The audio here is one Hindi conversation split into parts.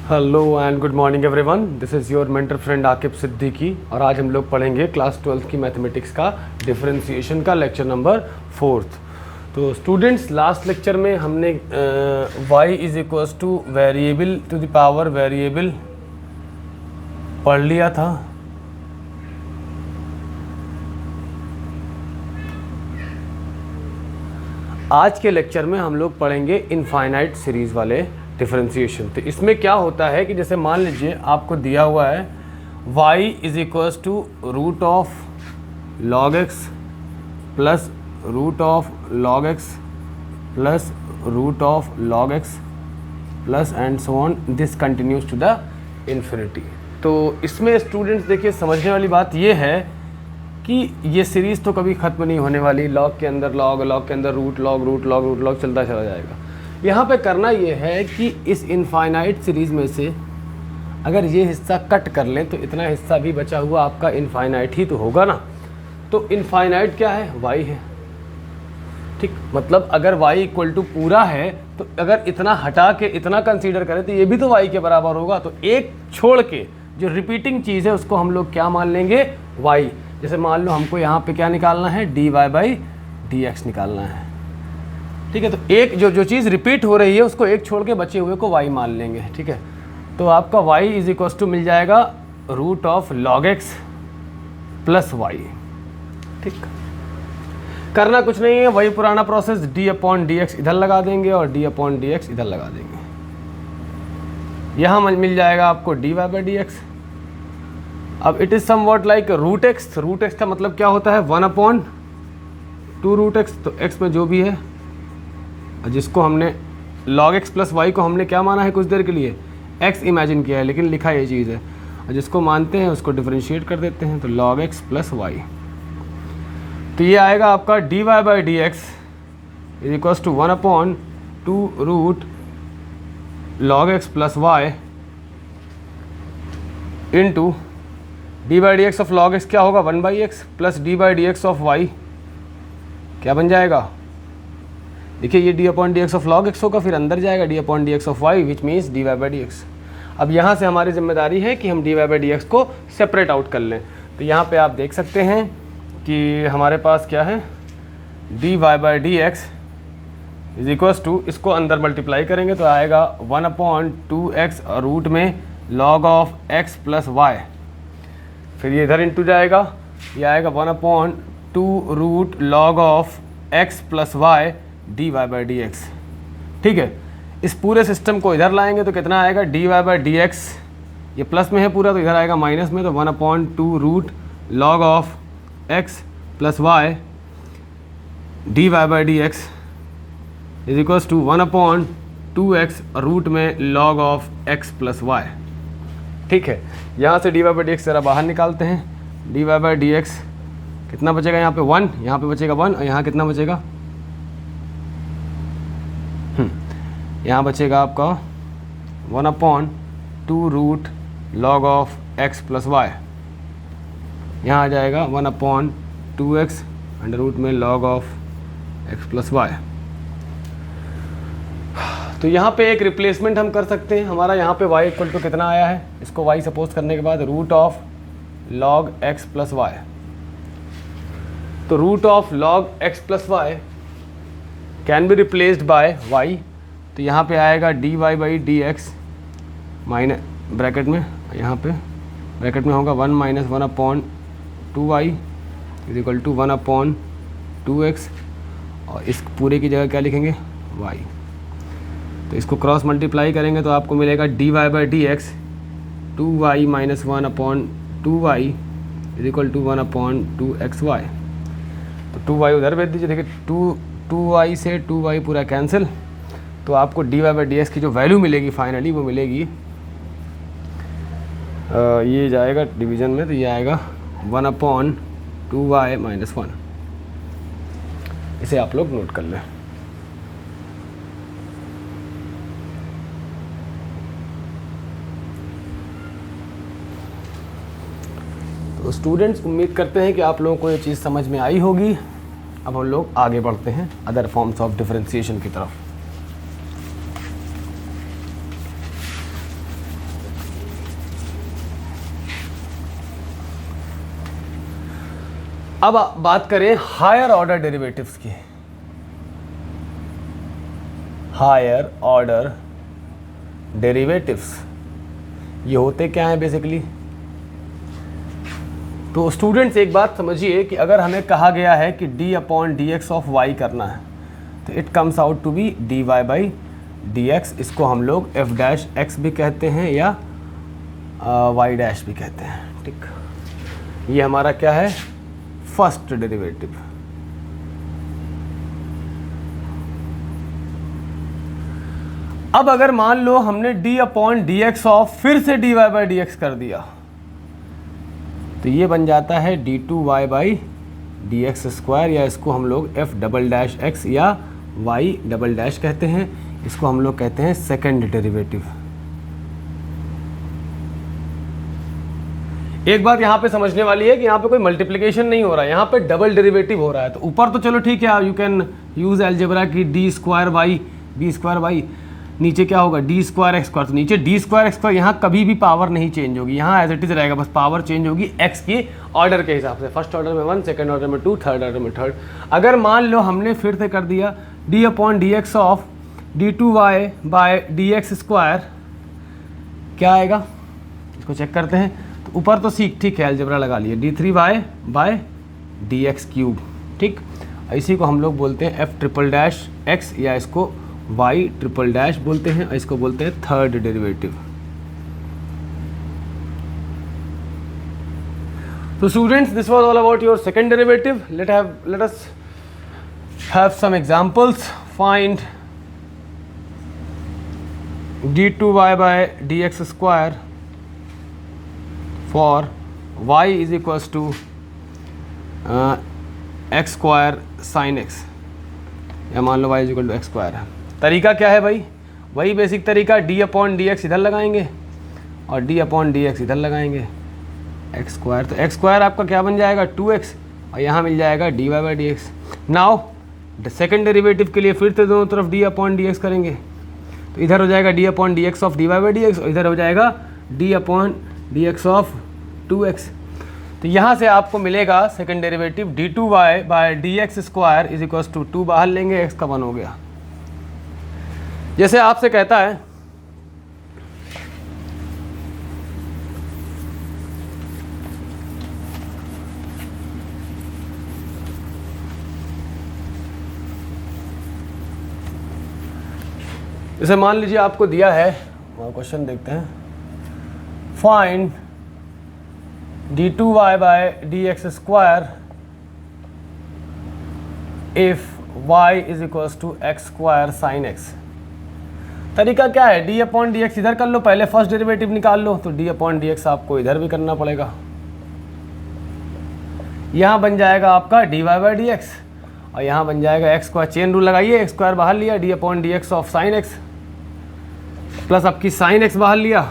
Hello and good morning everyone, this is your mentor friend Aqib Siddiqui और आज हम लोग पढ़ेंगे क्लास 12th की मैथमेटिक्स का डिफरेंशिएशन का लेक्चर नंबर 4th। तो स्टूडेंट्स, लास्ट लेक्चर में हमने y is equals to variable to the power variable पढ़ लिया था। आज के लेक्चर में हम लोग पढ़ेंगे इनफाइनाइट सीरीज़ वाले डिफरेंशिएशन। तो इसमें क्या होता है कि जैसे मान लीजिए आपको दिया हुआ है y is equals to root of log x plus root of log x plus root of log x plus and so on, this continues to the infinity. तो इसमें स्टूडेंट्स देखिए, समझने वाली बात ये है कि ये सीरीज़ तो कभी ख़त्म नहीं होने वाली। लॉग के अंदर लॉग, लॉग के अंदर root log, root log, root log चलता चला जाएगा। यहाँ पे करना ये है कि इस इनफाइनाइट सीरीज़ में से अगर ये हिस्सा कट कर लें तो इतना हिस्सा भी बचा हुआ आपका इनफाइनाइट ही तो होगा ना। तो इनफाइनाइट क्या है? y है, ठीक। मतलब अगर y इक्वल टू पूरा है तो अगर इतना हटा के इतना कंसीडर करें तो ये भी तो y के बराबर होगा। तो एक छोड़ के जो रिपीटिंग चीज़ है उसको हम लोग क्या मान लेंगे? y। जैसे मान लो हमको यहाँ पे क्या निकालना है? dy/dx निकालना है, ठीक है। तो एक जो चीज़ रिपीट हो रही है उसको एक छोड़ के बचे हुए को y मान लेंगे, ठीक है। तो आपका y इज इक्वल्स टू मिल जाएगा root of log x plus y, ठीक। करना कुछ नहीं है, वही पुराना प्रोसेस, d/dx इधर लगा देंगे और d/dx इधर लगा देंगे। यहाँ मिल जाएगा आपको dy/dx। अब it is somewhat like root x. Root x का मतलब क्या होता है? 1/2 रूट एक्स। तो x में जो भी है, जिसको हमने log x प्लस वाई को हमने क्या माना है कुछ देर के लिए? x इमेजिन किया है, लेकिन लिखा ये चीज़ है। और जिसको मानते हैं उसको डिफरेंशिएट कर देते हैं, तो log x प्लस वाई। तो ये आएगा आपका dy/dx is equals to 1/2 root log x plus y into dy/dx of log x क्या होगा? 1/x plus dy/dx of y क्या बन जाएगा? देखिए ये d/dx ऑफ log x होगा, फिर अंदर जाएगा d/dx of y which means dy/dx। अब यहाँ से हमारी जिम्मेदारी है कि हम dy/dx को सेपरेट आउट कर लें। तो यहाँ पे आप देख सकते हैं कि हमारे पास क्या है? dy/dx इज इक्वल्स टू, इसको अंदर मल्टीप्लाई करेंगे तो आएगा 1/2x रूट में log of x plus y. फिर ये इधर इंटू जाएगा, ये आएगा 1/2 root log of x plus y dy/dx, ठीक है। इस पूरे सिस्टम को इधर लाएंगे तो कितना आएगा? dy/dx, ये प्लस में है पूरा तो इधर आएगा माइनस में, तो 1/2 root log of x plus y dy/dx is equals to 1/2x root में log of x plus y, ठीक है। यहाँ से dy/dx ज़रा बाहर निकालते हैं। dy/dx कितना बचेगा? यहाँ पे 1, यहाँ पे बचेगा 1 और यहाँ कितना बचेगा? यहाँ बचेगा आपका 1/2 root log of x plus y. यहाँ आ जाएगा 1/2x अंडर रूट में log of x plus y. तो यहाँ पे एक रिप्लेसमेंट हम कर सकते हैं। हमारा यहाँ पे y इक्वल टू कितना आया है? इसको y सपोज करने के बाद root of log x plus y. तो root of log x plus y can be replaced by y। तो यहाँ पे आएगा dy/dx माइनस ब्रैकेट में, यहाँ पे ब्रैकेट में होगा 1 - 1/2y is equal to 1/2x और इस पूरे की जगह क्या लिखेंगे? y। तो इसको क्रॉस मल्टीप्लाई करेंगे तो आपको मिलेगा dy/dx 2y - 1/2y is equal to 1/2xy। तो 2y उधर भेज दीजिए। देखिए 2y से 2y पूरा कैंसिल, तो आपको dy/dx की जो वैल्यू मिलेगी फाइनली वो मिलेगी, ये जाएगा डिवीज़न में, तो ये आएगा 1/2y - 1। इसे आप लोग नोट कर लें। तो स्टूडेंट्स, उम्मीद करते हैं कि आप लोगों को ये चीज़ समझ में आई होगी। अब हम लोग आगे बढ़ते हैं अदर फॉर्म्स ऑफ डिफरेंशिएशन की तरफ। अब बात करें हायर ऑर्डर डेरिवेटिव्स की। हायर ऑर्डर डेरिवेटिव्स ये होते क्या हैं बेसिकली? तो स्टूडेंट्स एक बात समझिए कि अगर हमें कहा गया है कि d/dx ऑफ y करना है तो it comes out to be dy/dx। इसको हम लोग f' भी कहते हैं या y' भी कहते हैं। ठीक, ये हमारा क्या है? First derivative. अब अगर मान लो हमने d/dx ऑफ फिर से dy/dx कर दिया तो ये बन जाता है d2y/dx स्क्वायर, या इसको हम लोग f" या y" कहते हैं। इसको हम लोग कहते हैं सेकेंड डेरिवेटिव। एक बात यहाँ पे समझने वाली है कि यहाँ पे कोई मल्टीप्लिकेशन नहीं हो रहा है, यहाँ पे डबल डेरिवेटिव हो रहा है। तो ऊपर तो चलो ठीक है, यू कैन यूज अलजेब्रा की d² b²y, नीचे क्या होगा d² x²। तो नीचे d² x², यहाँ कभी भी पावर नहीं चेंज होगी, यहाँ एज इट इज रहेगा, बस पावर चेंज होगी x की ऑर्डर के हिसाब से। फर्स्ट ऑर्डर में 1, सेकंड ऑर्डर में 2, थर्ड ऑर्डर में 3rd। अगर मान लो हमने फिर से कर दिया d/dx ऑफ d2y/dx², क्या आएगा इसको चेक करते हैं। तो ऊपर तो ठीक है, अलजेब्रा लगा लिए, d3y/dx³। ठीक, इसी को हम लोग बोलते हैं f''x, या इसको y'' बोलते हैं, और इसको बोलते हैं थर्ड डेरिवेटिव। तो students, this was all about your second derivative. Let us have some examples. Find d2y/dx² for y is equals to x² sin x, या मान लो y is equal to x² है। तरीका क्या है भाई? वही बेसिक तरीका, d/dx इधर लगाएंगे और d/dx इधर लगाएंगे, x²। तो x² आपका क्या बन जाएगा 2x, और यहाँ मिल जाएगा dy/dx। नाउ सेकेंड डेरिवेटिव के लिए फिर से दोनों तरफ d/dx करेंगे, तो इधर हो जाएगा d/dx ऑफ dy/dx, और इधर हो जाएगा d/dx ऑफ 2x। तो यहाँ से आपको मिलेगा second derivative d2y/dx² is equals to 2 बाहर लेंगे, x का 1 हो गया। जैसे आपसे कहता है जैसे मान लीजिए आपको दिया है, क्वेश्चन देखते हैं, find d2y/dx² if y is equals to x² sin x। तरीका क्या है? d/dx इधर कर लो, पहले फर्स्ट डेरिवेटिव निकाल लो, तो d/dx आपको इधर भी करना पड़ेगा। यहाँ बन जाएगा आपका dy/dx, और यहाँ बन जाएगा x²। चेन रूल लगाइए, x² बाहर लिया, d/dx of sin x, plus आपकी sin x बाहर लिया,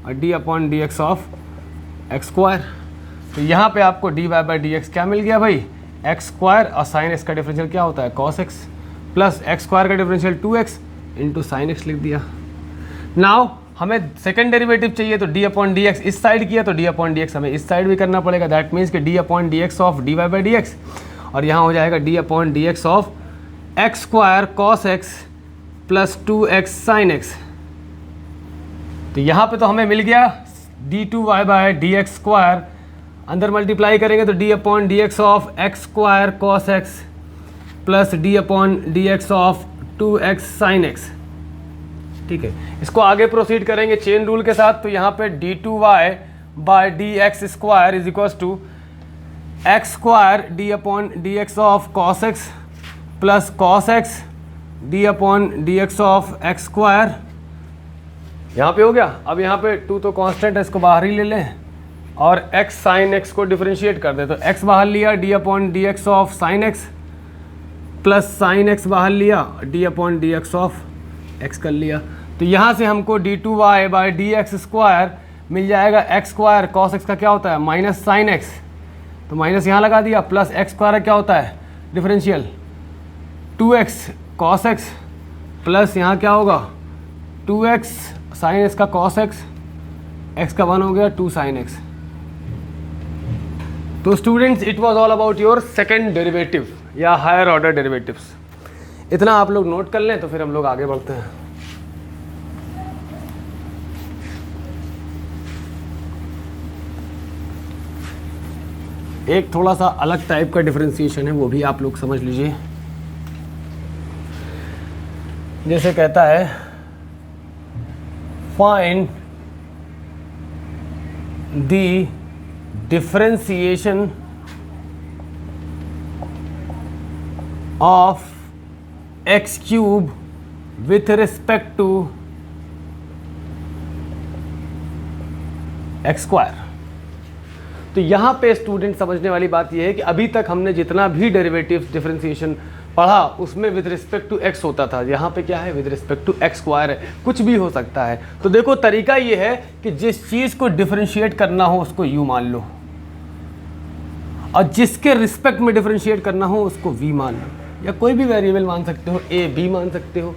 और d/dx ऑफ x²। तो यहाँ पे आपको dy/dx क्या मिल गया भाई? x² और sin x का डिफरेंशियल क्या होता है? cos x, प्लस x² का differential 2x into sin x लिख दिया। नाउ हमें सेकंड डेरिवेटिव चाहिए, तो d/dx इस साइड किया, तो d/dx हमें इस साइड भी करना पड़ेगा। दैट मीन्स कि d/dx ऑफ dy/dx, और यहाँ हो जाएगा d/dx of x² cos x plus 2x sin x। तो यहाँ पे तो हमें मिल गया d2y/dx², अंदर मल्टीप्लाई करेंगे तो d/dx of x² cos x plus d/dx of 2x sin x। ठीक है, इसको आगे प्रोसीड करेंगे चेन रूल के साथ। तो यहाँ पे d2y/dx² is equals to x² d/dx of cos x plus cos x d/dx of x²। यहाँ पे हो गया। अब यहाँ पे 2 तो कांस्टेंट है, इसको बाहर ही ले लें, और x sin x को डिफरेंशिएट कर दे। तो x बाहर लिया d/dx of sin x, plus sin x बाहर लिया d/dx ऑफ x कर लिया। तो यहाँ से हमको d2y/dx² मिल जाएगा x² cos x का क्या होता है माइनस sin x, तो माइनस यहाँ लगा दिया, प्लस x² क्या होता है differential 2x cos x, plus यहाँ क्या होगा 2x sin x का cos x, x का 1 हो गया 2 sin x, तो students it was all about your second derivative या हायर ऑर्डर डेरिवेटिव्स। इतना आप लोग नोट कर लें तो फिर हम लोग आगे बढ़ते हैं। एक थोड़ा सा अलग टाइप का डिफरेंशिएशन है, वो भी आप लोग समझ लीजिए। जैसे कहता है find the differentiation of x cube with respect to x square. तो यहाँ पे स्टूडेंट समझने वाली बात यह है कि अभी तक हमने जितना भी डेरिवेटिव डिफरेंशिएशन पढ़ा उसमें विद रिस्पेक्ट टू एक्स होता था, यहाँ पे क्या है with respect to x square है, कुछ भी हो सकता है। तो देखो तरीका ये है कि जिस चीज़ को डिफरेंशिएट करना हो उसको यू मान लो, और जिसके रिस्पेक्ट में डिफरेंशिएट करना हो उसको वी मान लो, या कोई भी वेरिएबल मान सकते हो, ए बी मान सकते हो,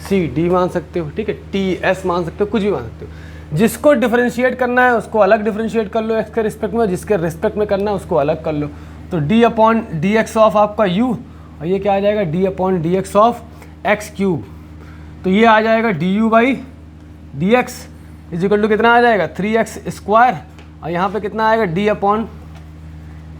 सी डी मान सकते हो, ठीक है, टी एस मान सकते हो, कुछ भी मान सकते हो। जिसको डिफरेंशिएट करना है उसको अलग डिफरेंशिएट कर लो एक्स के रिस्पेक्ट में, जिसके रिस्पेक्ट में करना है उसको अलग कर लो। तो d upon d x of आपका यू, और ये क्या आ जाएगा d upon d x of x cube. तो ये आ जाएगा d u by d x is equal to कितना आ जाएगा 3x स्क्वायर, और यहाँ पे कितना आएगा डी अपॉन,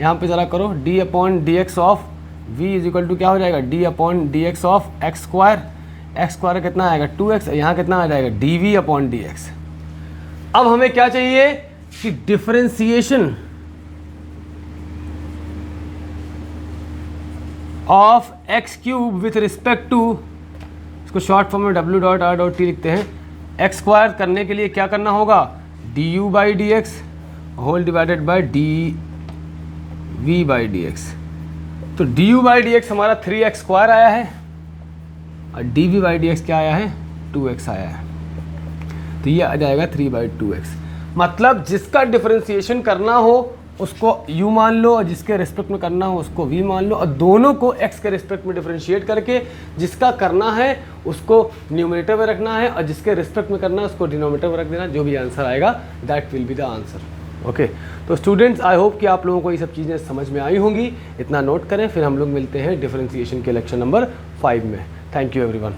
यहाँ पे ज़रा करो, d upon d x of v is equal to क्या हो जाएगा d upon d x of x square कितना आएगा 2x, यहाँ कितना आ जाएगा d v upon d x. अब हमें क्या चाहिए कि differentiation of x cube with respect to, इसको शॉर्ट फॉर्म में w dot r dot t लिखते हैं, एक्स स्क्वायर करने के लिए क्या करना होगा d u by d x whole divided by d v by d x. तो d u by d x हमारा 3x स्क्वायर आया है, और d v by d x क्या आया है 2x आया है। तो ये आ जाएगा 3/2x। मतलब जिसका डिफरेंशिएशन करना हो उसको u मान लो, और जिसके रिस्पेक्ट में करना हो उसको v मान लो, और दोनों को x के रिस्पेक्ट में डिफरेंशिएट करके जिसका करना है उसको न्यूमरेटर में रखना है, और जिसके रिस्पेक्ट में करना है उसको डिनोमिनेटर में रख देना। जो भी आंसर आएगा that will be the answer. Okay, तो स्टूडेंट्स आई होप कि आप लोगों को ये सब चीज़ें समझ में आई होंगी। इतना नोट करें, फिर हम लोग मिलते हैं डिफरेंशिएशन के लेक्चर नंबर 5 में। Thank you everyone.